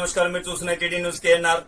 నమస్కారం. మీరు చూస్తున్న టీడీ న్యూస్ కేఎన్ఆర్.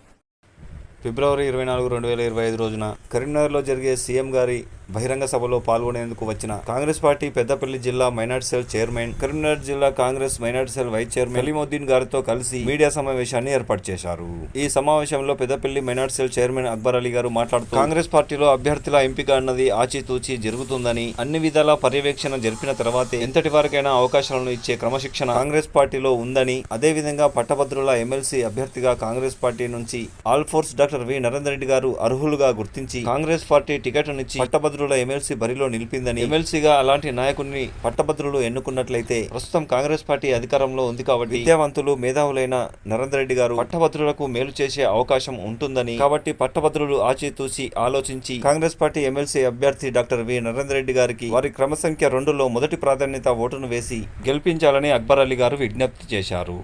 ఫిబ్రవరి 24, 2025 రోజున కరీంనగర్లో జరిగే సీఎం గారి బహిరంగ సభలో పాల్గొనేందుకు వచ్చిన కాంగ్రెస్ పార్టీ పెద్దపల్లి జిల్లా మైనార్టీ సెల్ చైర్మన్, కరీంనగర్ జిల్లా Congress minority cell vice chairman Alimuddin గారితో కలిసి మీడియా సమావేశాన్ని ఏర్పాటు చేశారు. ఈ సమావేశంలో Peddapalli minority cell chairman Akbar Ali గారు మాట్లాడుతూ, కాంగ్రెస్ పార్టీలో అభ్యర్థుల ఎంపిక అన్నది ఆచితూచి జరుగుతుందని, అన్ని విధాల పర్యవేక్షణ జరిపిన తర్వాతే ఎంతటి వారికైనా అవకాశాలను ఇచ్చే క్రమశిక్షణ కాంగ్రెస్ పార్టీలో ఉందని, అదేవిధంగా పట్టభద్రుల ఎమ్మెల్సీ అభ్యర్థిగా కాంగ్రెస్ పార్టీ నుంచి all force doctor V Narender Reddy గారు అర్హులుగా గుర్తించి కాంగ్రెస్ పార్టీ టికెట్నిచ్చి పట్టభద్రుల ఎమ్మెల్సీ బరిలో నిలిపిందని, ఎమ్మెల్సీగా అలాంటి నాయకుడిని పట్టభద్రులు ఎన్నుకున్నట్లయితే ప్రస్తుతం కాంగ్రెస్ పార్టీ అధికారంలో ఉంది కాబట్టి విద్యావంతులు మేధావులైన నరేందర్ రెడ్డి గారు పట్టభద్రులకు మేలు చేసే అవకాశం ఉంటుందని, కాబట్టి పట్టభద్రులు ఆచితూచి ఆలోచించి కాంగ్రెస్ పార్టీ ఎమ్మెల్సీ అభ్యర్థి డాక్టర్ వి నరేందర్ రెడ్డి గారికి వారి క్రమసంఖ్య 2లో మొదటి ప్రాధాన్యత ఓటును వేసి గెలిపించాలని అక్బర్ అలీ గారు విజ్ఞప్తి చేశారు.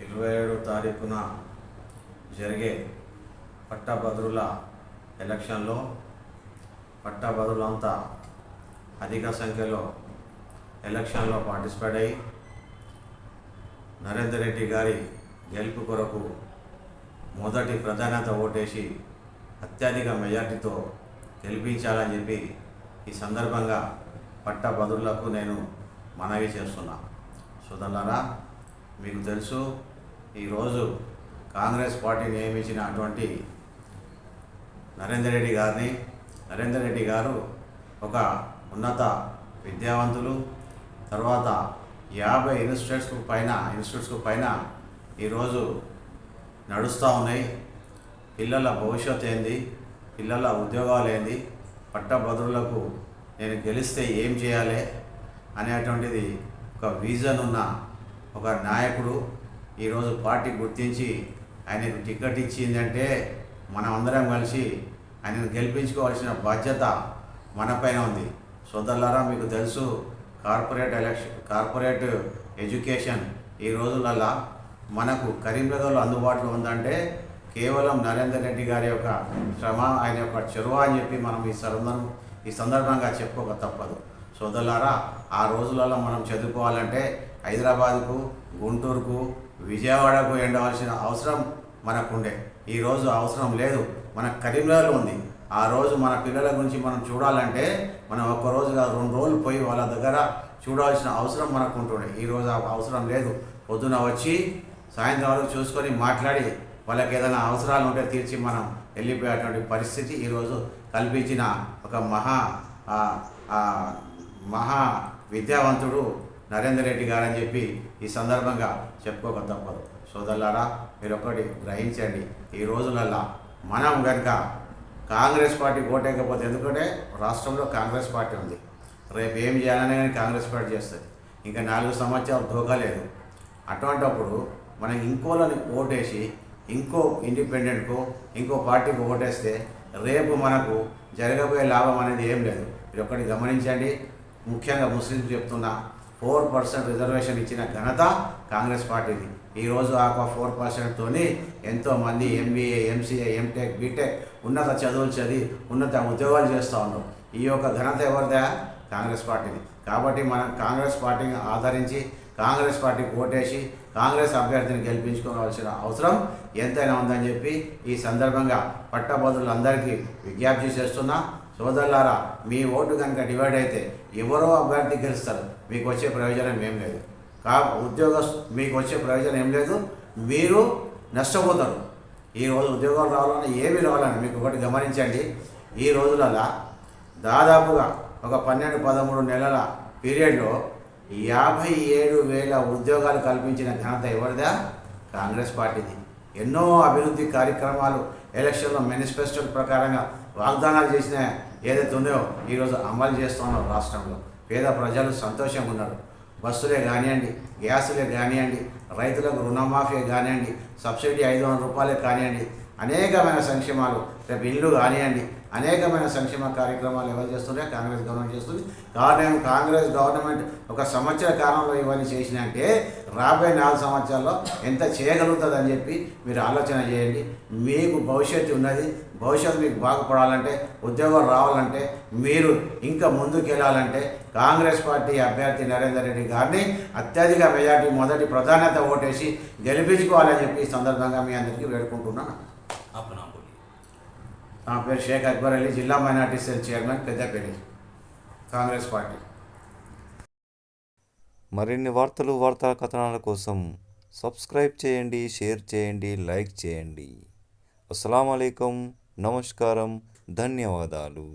27వ తారీఖున జరిగే పట్టభద్రుల ఎలక్షన్లో పట్టభద్రులంతా అధిక సంఖ్యలో ఎలక్షన్లో పార్టిసిపేట్ అయ్యి నరేందర్ రెడ్డి గారి గెలుపు కొరకు మొదటి ప్రాధాన్యత ఓటేసి అత్యధిక మెజార్టీతో గెలిపించాలని చెప్పి ఈ సందర్భంగా పట్టభద్రులకు నేను మనవి చేస్తున్నా. సోదరులారా, మీకు తెలుసు, ఈరోజు కాంగ్రెస్ పార్టీ నియమించిన అటువంటి నరేందర్ రెడ్డి గారు ఒక ఉన్నత విద్యావంతులు. తర్వాత 50 ఇన్స్టిట్యూట్స్కు పైన ఈరోజు నడుస్తూ ఉన్నాయి. పిల్లల భవిష్యత్తు ఏంది, పిల్లల ఉద్యోగాలు ఏంది, పట్టభద్రులకు నేను గెలిస్తే ఏం చేయాలి అనేటువంటిది ఒక విజన్ ఉన్న ఒక నాయకుడు. ఈరోజు పార్టీ గుర్తించి ఆయనకు టికెట్ ఇచ్చిందంటే మనం అందరం కలిసి ఆయనను గెలిపించుకోవాల్సిన బాధ్యత మనపైన ఉంది. సోదరులారా, మీకు తెలుసు, కార్పొరేట్ ఎడ్యుకేషన్ ఈ రోజులల్లా మనకు కరీంనగర్లో అందుబాటులో ఉందంటే కేవలం నరేందర్ రెడ్డి గారి యొక్క శ్రమ, ఆయన యొక్క చొరవ అని చెప్పి మనం ఈ సందర్భంగా చెప్పుకోక తప్పదు. సోదరులారా, ఆ రోజులలో మనం చదువుకోవాలంటే హైదరాబాద్కు, గుంటూరుకు, విజయవాడకు ఎండవలసిన అవసరం మనకుండే. ఈరోజు అవసరం లేదు, మన కరీంనగర్లో ఉంది. ఆ రోజు మన పిల్లల గురించి మనం చూడాలంటే మనం ఒక్కరోజు 2 రోజులు పోయి వాళ్ళ దగ్గర చూడాల్సిన అవసరం మనకు ఉంటుండే. ఈరోజు ఆ అవసరం లేదు. పొద్దున వచ్చి సాయంత్రం వరకు చూసుకొని మాట్లాడి వాళ్ళకి ఏదైనా అవసరాలు ఉంటే తీర్చి మనం వెళ్ళిపోయేటువంటి పరిస్థితి ఈరోజు కల్పించిన ఒక మహా విద్యావంతుడు నరేందర్ రెడ్డి గారు అని చెప్పి ఈ సందర్భంగా చెప్పుకోక తప్పదు. సోదరులారా, మీరు ఒకటి గ్రహించండి, ఈ రోజులల్లా మనం కనుక కాంగ్రెస్ పార్టీ ఓటేయకపోతే, ఎందుకంటే రాష్ట్రంలో కాంగ్రెస్ పార్టీ ఉంది, రేపు ఏం చేయాలనే కానీ కాంగ్రెస్ పార్టీ చేస్తుంది. ఇంకా 4 సంవత్సరాలు దోగలేదు. అటువంటప్పుడు మనం ఇంకోళ్ళని ఓటేసి ఇంకో ఇండిపెండెంట్కు, ఇంకో పార్టీకి ఓటేస్తే రేపు మనకు జరగబోయే లాభం అనేది ఏం లేదు. మీరు ఒకటి గమనించండి. ముఖ్యంగా ముస్లింస్ చెప్తున్నా, 4% రిజర్వేషన్ ఇచ్చిన ఘనత కాంగ్రెస్ పార్టీది. ఈరోజు ఆ 4%తోని ఎంతోమంది ఎంబీఏ, ఎంసీఏ, ఎంటెక్, బీటెక్ ఉన్నత చదువులు చదివి ఉన్నత ఉద్యోగాలు చేస్తూ ఉన్నారు. ఈ యొక్క ఘనత ఎవరిదా? కాంగ్రెస్ పార్టీది. కాబట్టి మనం కాంగ్రెస్ పార్టీని ఆదరించి కాంగ్రెస్ పార్టీకి ఓటేసి కాంగ్రెస్ అభ్యర్థిని గెలిపించుకోవాల్సిన అవసరం ఎంతైనా ఉందని చెప్పి ఈ సందర్భంగా పట్టభద్రులందరికీ విజ్ఞప్తి చేస్తున్నా. సోదరులారా, మీ ఓటు కనుక డివైడ్ అయితే ఎవరో అభ్యర్థి గెలుస్తారు, మీకు వచ్చే ప్రయోజనం ఏం లేదు. మీకు వచ్చే ప్రయోజనం ఏం లేదు, మీరు నష్టపోతారు. ఈరోజు ఉద్యోగాలు రావాలని ఏమి రావాలని మీకు ఒకటి గమనించండి. ఈ రోజులలో దాదాపుగా ఒక 12-13 నెలల పీరియడ్లో 57,000 ఉద్యోగాలు కల్పించిన ఘనత ఎవరిదా? కాంగ్రెస్ పార్టీది. ఎన్నో అభివృద్ధి కార్యక్రమాలు ఎలక్షన్లో మేనిఫెస్టో ప్రకారంగా వాగ్దానాలు చేసిన ఏదైతే ఉన్నాయో ఈరోజు అమలు చేస్తున్నాం. రాష్ట్రంలో పేద ప్రజలు సంతోషంగా ఉన్నారు. బస్సులే కానివ్వండి, గ్యాసులే కానివ్వండి, రైతులకు రుణమాఫీ కానివ్వండి, సబ్సిడీ 500 రూపాయలే కానివ్వండి, అనేకమైన సంక్షేమాలు, రేపు ఇల్లు కానివ్వండి, అనేకమైన సంక్షేమ కార్యక్రమాలు ఎవరు చేస్తున్నాయి? కాంగ్రెస్ గవర్నమెంట్ చేస్తుంది. కారణం కాంగ్రెస్ గవర్నమెంట్ ఒక సంవత్సర కాలంలో ఇవన్నీ చేసినంటే రాబోయే 4 సంవత్సరాల్లో ఎంత చేయగలుగుతుందని చెప్పి మీరు ఆలోచన చేయండి. మీకు భవిష్యత్తు ఉన్నది. భవిష్యత్తు మీకు బాగుపడాలంటే, ఉద్యోగాలు రావాలంటే, మీరు ఇంకా ముందుకు వెళ్ళాలంటే కాంగ్రెస్ పార్టీ అభ్యర్థి నరేందర్ రెడ్డి గారిని అత్యధిక మెజార్టీ మొదటి ప్రాధాన్యత ఓటేసి గెలిపించుకోవాలని చెప్పి ఈ సందర్భంగా మీ అందరికీ వేడుకుంటున్నాను. నా పేరు షేక్ అక్బర్ అలీ, జిల్లా minority cell chairman, Peddapalli, Congress party. మరిన్ని వార్తలు వార్తా కథనాల కోసం సబ్స్క్రైబ్ చేయండి, షేర్ చేయండి, లైక్ చేయండి. అస్సలాము అలైకుం, నమస్కారం, ధన్యవాదాలు.